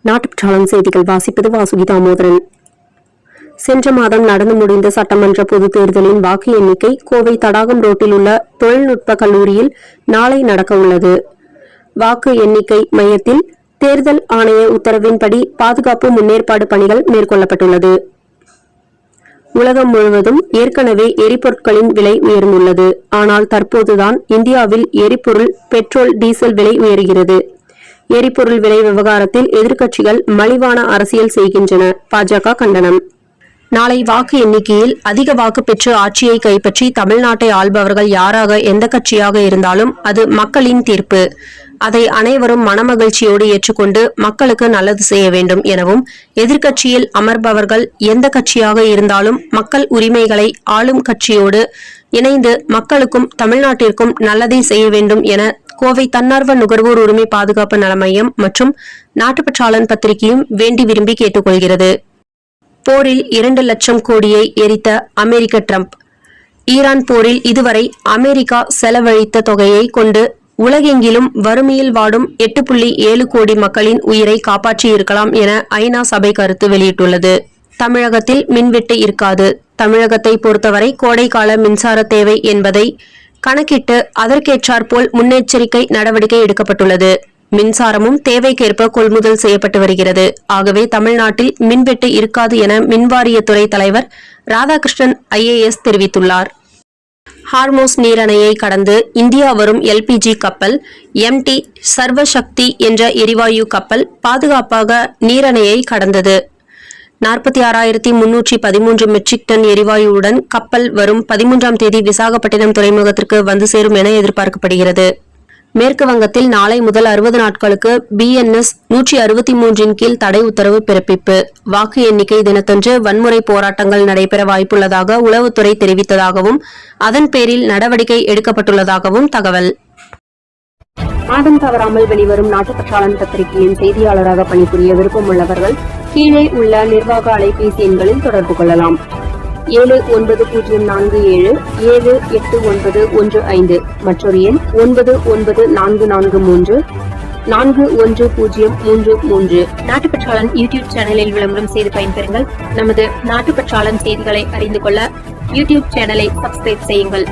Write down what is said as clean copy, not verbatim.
நாட்டுப்பற்றாளன் செய்திகள் வாசிப்பது வாசுகி தாமோதரன். சென்ற மாதம் நடந்து முடிந்த சட்டமன்ற பொதுத் தேர்தலின் வாக்கு எண்ணிக்கை கோவை தடாகம் ரோட்டில் உள்ள தொழில்நுட்ப கல்லூரியில் நாளை நடக்க உள்ளது. வாக்கு எண்ணிக்கை மையத்தில் தேர்தல் ஆணைய உத்தரவின்படி பாதுகாப்பு முன்னேற்பாடு பணிகள் மேற்கொள்ளப்பட்டுள்ளது. உலகம் முழுவதும் ஏற்கனவே எரிபொருட்களின் விலை உயர்ந்துள்ளது. ஆனால் தற்போதுதான் இந்தியாவில் எரிபொருள், பெட்ரோல், டீசல் விலை உயர்கிறது. எரிபொருள் விலை விவகாரத்தில் எதிர்க்கட்சிகள் மலிவான அரசியல் செய்கின்றன. பாஜக கண்டனம். நாளை வாக்கு எண்ணிக்கையில் அதிக வாக்கு பெற்று ஆட்சியை கைப்பற்றி தமிழ்நாட்டை ஆள்பவர்கள் யாராக, எந்த கட்சியாக இருந்தாலும் அது மக்களின் தீர்ப்பு. அதை அனைவரும் மனமகிழ்ச்சியோடு ஏற்றுக்கொண்டு மக்களுக்கு நல்லது செய்ய வேண்டும் எனவும், எதிர்க்கட்சியில் அமர்பவர்கள் எந்த கட்சியாக இருந்தாலும் மக்கள் உரிமைகளை ஆளும் கட்சியோடு இணைந்து மக்களுக்கும் தமிழ்நாட்டிற்கும் நல்லதை செய்ய வேண்டும் என கோவை தன்னார்வ நுகர்வோர் உரிமை பாதுகாப்பு நல மையம் மற்றும் நாட்டுப்பற்றாளன் பத்திரிகையும் வேண்டி விரும்பி கேட்டுக்கொள்கிறது. போரில் 2 லட்சம் கோடியை எரித்த அமெரிக்க டிரம்ப். ஈரான் போரில் இதுவரை அமெரிக்கா செலவழித்த தொகையை கொண்டு உலகெங்கிலும் வறுமையில் வாடும் 8.7 கோடி மக்களின் உயிரை காப்பாற்றியிருக்கலாம் என ஐநா சபை கருத்து வெளியிட்டுள்ளது. தமிழகத்தில் மின்வெட்டு இருக்காது. தமிழகத்தை பொறுத்தவரை கோடைக்கால மின்சார தேவை என்பதை கணக்கிட்டு அதற்கேற்றாற்போல் முன்னெச்சரிக்கை நடவடிக்கை எடுக்கப்பட்டுள்ளது. மின்சாரமும் தேவைக்கேற்ப கொள்முதல் செய்யப்பட்டு வருகிறது. ஆகவே தமிழ்நாட்டில் மின்வெட்டு இருக்காது என மின்வாரியத்துறை தலைவர் ராதாகிருஷ்ணன் IAS தெரிவித்துள்ளார். ஹார்மோஸ் நீரணையை கடந்து இந்தியா வரும் LPG கப்பல் MT சர்வசக்தி என்ற எரிவாயு கப்பல் பாதுகாப்பாக நீரணையை கடந்தது. 46,313 மெட்ரிக் டன் எரிவாயுவுடன் கப்பல் வரும் 13ஆம் தேதி விசாகப்பட்டினம் துறைமுகத்திற்கு வந்து சேரும் என எதிர்பார்க்கப்படுகிறது. மேற்கு வங்கத்தில் நாளை முதல் 60 நாட்களுக்கு BNS 163 கீழ் தடை உத்தரவு பிறப்பிப்பு. வாக்கு எண்ணிக்கை தினத்தன்று வன்முறை போராட்டங்கள் நடைபெற வாய்ப்புள்ளதாக உளவுத்துறை தெரிவித்ததாகவும், அதன் பேரில் நடவடிக்கை எடுக்கப்பட்டுள்ளதாகவும் தகவல். மாதம் தவறாமல் வெளிவரும் நாட்டுப்பற்றாளன் பத்திரிகையின் செய்தியாளராக பணிபுரிய விருப்பமுள்ளவர்கள் கீழே உள்ள நிர்வாக அலைபேசி எண்களில் தொடர்பு கொள்ளலாம். 7947789115 மற்றொரு எண் 9944341033. நாட்டுப்பற்றாளன் யூடியூப் சேனலில் விளம்பரம் செய்து பயன்பெறுங்கள். நமது நாட்டுப்பற்றாளன் செய்திகளை அறிந்து கொள்ள யூடியூப் சேனலை சப்ஸ்கிரைப் செய்யுங்கள்.